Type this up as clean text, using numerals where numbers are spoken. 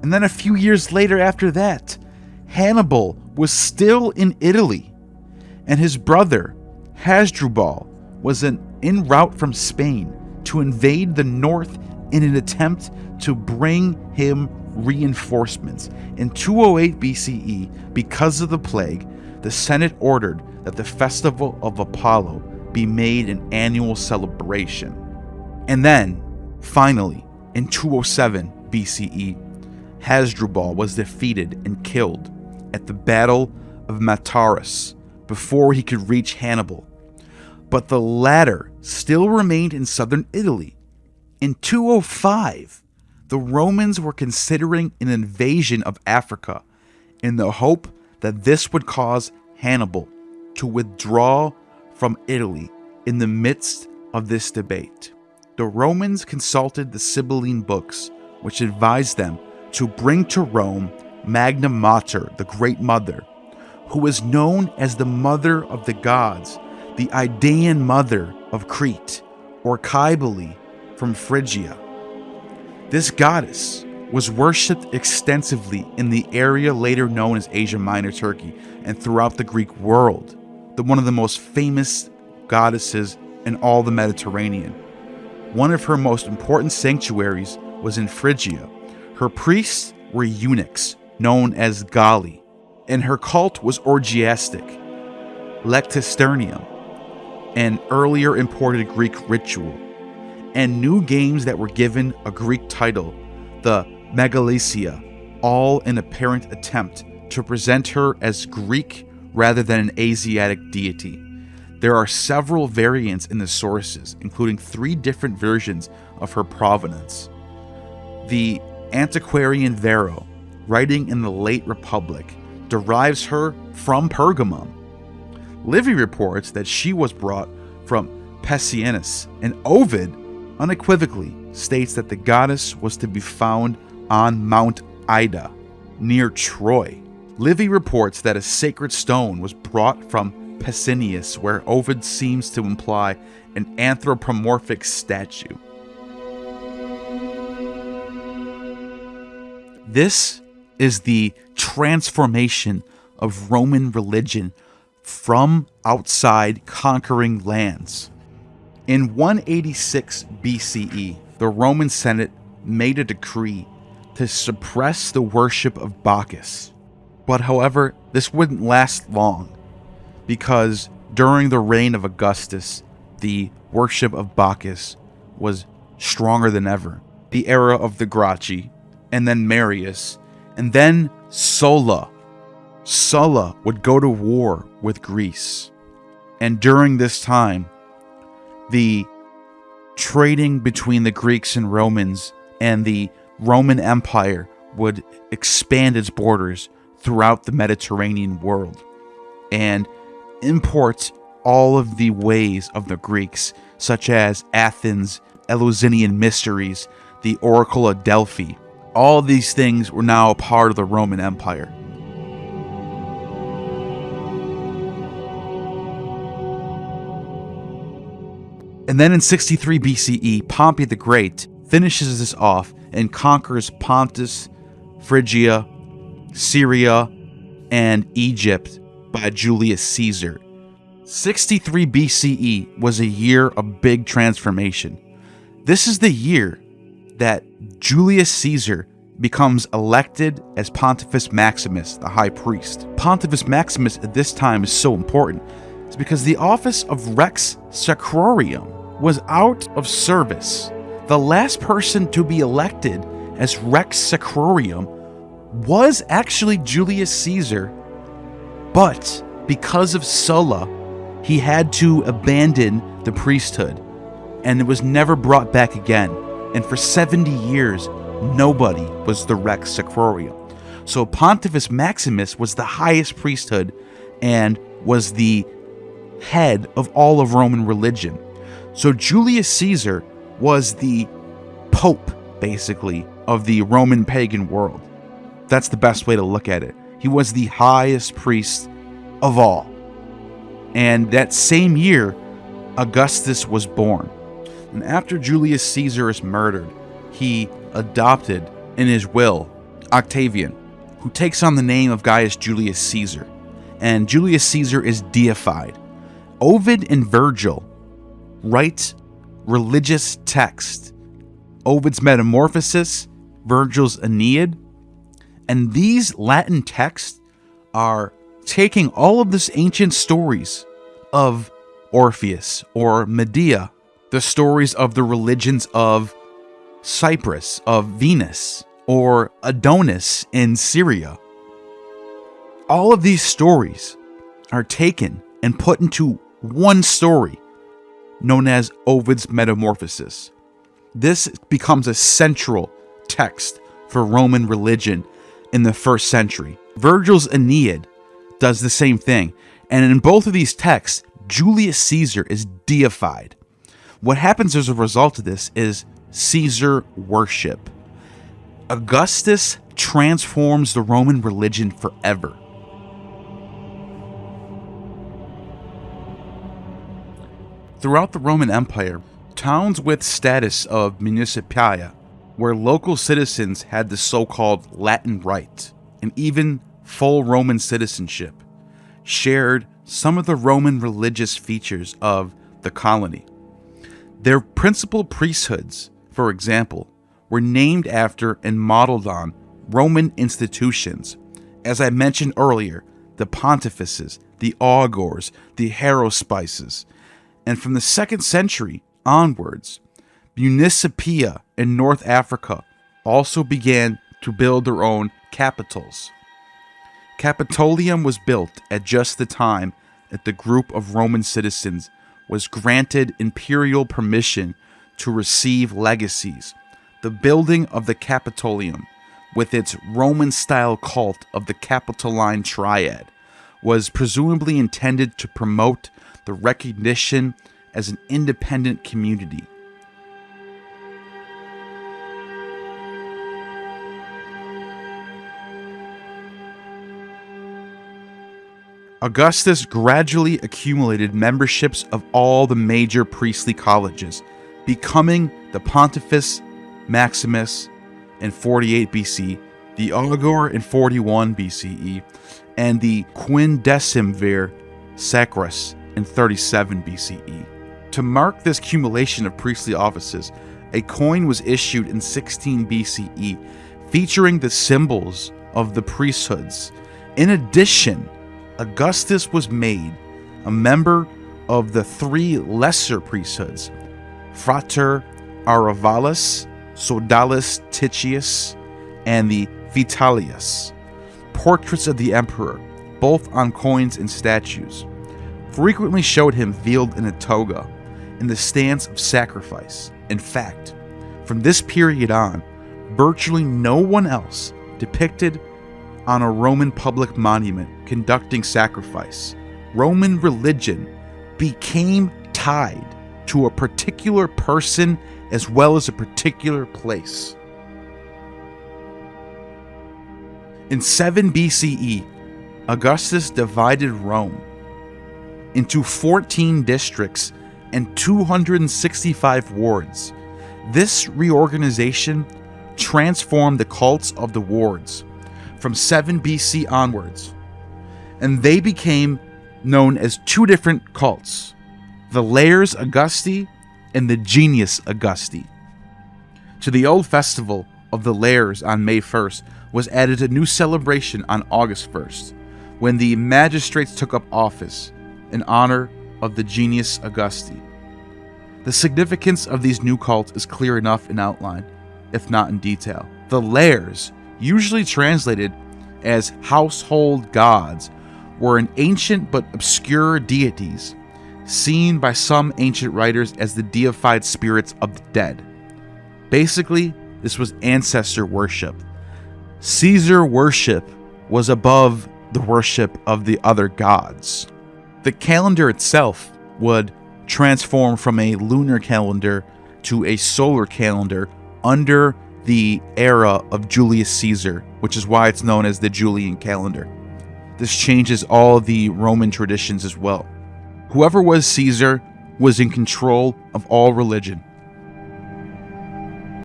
And then a few years later after that, Hannibal was still in Italy, and his brother, Hasdrubal, was en route from Spain to invade the north in an attempt to bring him reinforcements. In 208 BCE, because of the plague, the Senate ordered that the festival of Apollo be made an annual celebration. And then, finally, in 207 BCE, Hasdrubal was defeated and killed at the Battle of Mataras before he could reach Hannibal. But the latter still remained in southern Italy. In 205, the Romans were considering an invasion of Africa in the hope that this would cause Hannibal to withdraw from Italy. In the midst of this debate, the Romans consulted the Sabine books, which advised them to bring to Rome Magna Mater, the Great Mother, who was known as the Mother of the Gods, the Idaean Mother of Crete, or Cybele from Phrygia. This goddess was worshipped extensively in the area later known as Asia Minor Turkey and throughout the Greek world, one of the most famous goddesses in all the Mediterranean. One of her most important sanctuaries was in Phrygia. Her priests were eunuchs, known as Galli, and her cult was orgiastic, lectisternium, an earlier imported Greek ritual, and new games that were given a Greek title, the Megalesia, all in apparent attempt to present her as Greek rather than an Asiatic deity. There are several variants in the sources, including 3 different versions of her provenance. The antiquarian Varro, writing in the late Republic, derives her from Pergamum. Livy reports that she was brought from Pessinus, and Ovid unequivocally states that the goddess was to be found on Mount Ida, near Troy. Livy reports that a sacred stone was brought from Pessinus, where Ovid seems to imply an anthropomorphic statue. This is the transformation of Roman religion from outside conquering lands. In 186 BCE, the Roman Senate made a decree to suppress the worship of Bacchus. But however, this wouldn't last long, because during the reign of Augustus, the worship of Bacchus was stronger than ever. The era of the Gracchi, and then Marius, and then Sulla. Sulla would go to war with Greece. And during this time, the trading between the Greeks and Romans and the Roman Empire would expand its borders throughout the Mediterranean world and import all of the ways of the Greeks, such as Athens, Eleusinian mysteries, the Oracle of Delphi. All these things were now a part of the Roman Empire. And then in 63 BCE, Pompey the Great finishes this off and conquers Pontus, Phrygia, Syria, and Egypt by Julius Caesar. 63 BCE was a year of big transformation. This is the year that Julius Caesar becomes elected as Pontifex Maximus, the high priest. Pontifex Maximus at this time is so important. It's because the office of Rex Sacrorum was out of service. The last person to be elected as Rex Sacrorum was actually Julius Caesar, but because of Sulla, he had to abandon the priesthood, and it was never brought back again. And for 70 years, nobody was the Rex Sacrorum. So Pontifex Maximus was the highest priesthood and was the head of all of Roman religion. So Julius Caesar was the Pope, basically, of the Roman pagan world. That's the best way to look at it. He was the highest priest of all. And that same year, Augustus was born. And after Julius Caesar is murdered, he adopted in his will Octavian, who takes on the name of Gaius Julius Caesar, and Julius Caesar is deified. Ovid and Virgil write religious text. Ovid's Metamorphosis, Virgil's Aeneid, and these Latin texts are taking all of this ancient stories of Orpheus or Medea, the stories of the religions of Cyprus, of Venus, or Adonis in Syria. All of these stories are taken and put into one story known as Ovid's Metamorphosis. This becomes a central text for Roman religion in the 1st century. Virgil's Aeneid does the same thing, and in both of these texts, Julius Caesar is deified. What happens as a result of this is Caesar worship. Augustus transforms the Roman religion forever. Throughout the Roman Empire, towns with status of municipalia, where local citizens had the so-called Latin right, and even full Roman citizenship, shared some of the Roman religious features of the colony. Their principal priesthoods, for example, were named after and modeled on Roman institutions. As I mentioned earlier, the pontifexes, the augurs, the haruspices, and from the 2nd century onwards, Municipia in North Africa also began to build their own capitals. Capitolium was built at just the time that the group of Roman citizens was granted imperial permission to receive legacies. The building of the Capitolium, with its Roman-style cult of the Capitoline Triad, was presumably intended to promote the recognition as an independent community. Augustus gradually accumulated memberships of all the major priestly colleges, becoming the Pontifex Maximus in 48 BC, the Augur in 41 BCE, and the Quindecimvir Sacras in 37 BCE. To mark this accumulation of priestly offices, a coin was issued in 16 BCE featuring the symbols of the priesthoods. In addition, Augustus was made a member of the 3 lesser priesthoods, Frater Aravalis, Sodalis Titius, and the Vitalius, portraits of the emperor, both on coins and statues, frequently showed him veiled in a toga, in the stance of sacrifice. In fact, from this period on, virtually no one else depicted on a Roman public monument conducting sacrifice. Roman religion became tied to a particular person as well as a particular place. In 7 BCE, Augustus divided Rome into 14 districts and 265 wards. This reorganization transformed the cults of the wards from 7 BC onwards, and they became known as 2 different cults, the Lares Augusti and the Genius Augusti. To the old festival of the Lares on May 1st was added a new celebration on August 1st, when the magistrates took up office in honor of the Genius Augusti. The significance of these new cults is clear enough in outline, if not in detail. The Lares, usually translated as household gods, were an ancient but obscure deities, seen by some ancient writers as the deified spirits of the dead. Basically, this was ancestor worship. Caesar worship was above the worship of the other gods. The calendar itself would transform from a lunar calendar to a solar calendar under the era of Julius Caesar, which is why it's known as the Julian calendar. This changes all the Roman traditions as well. Whoever was Caesar was in control of all religion.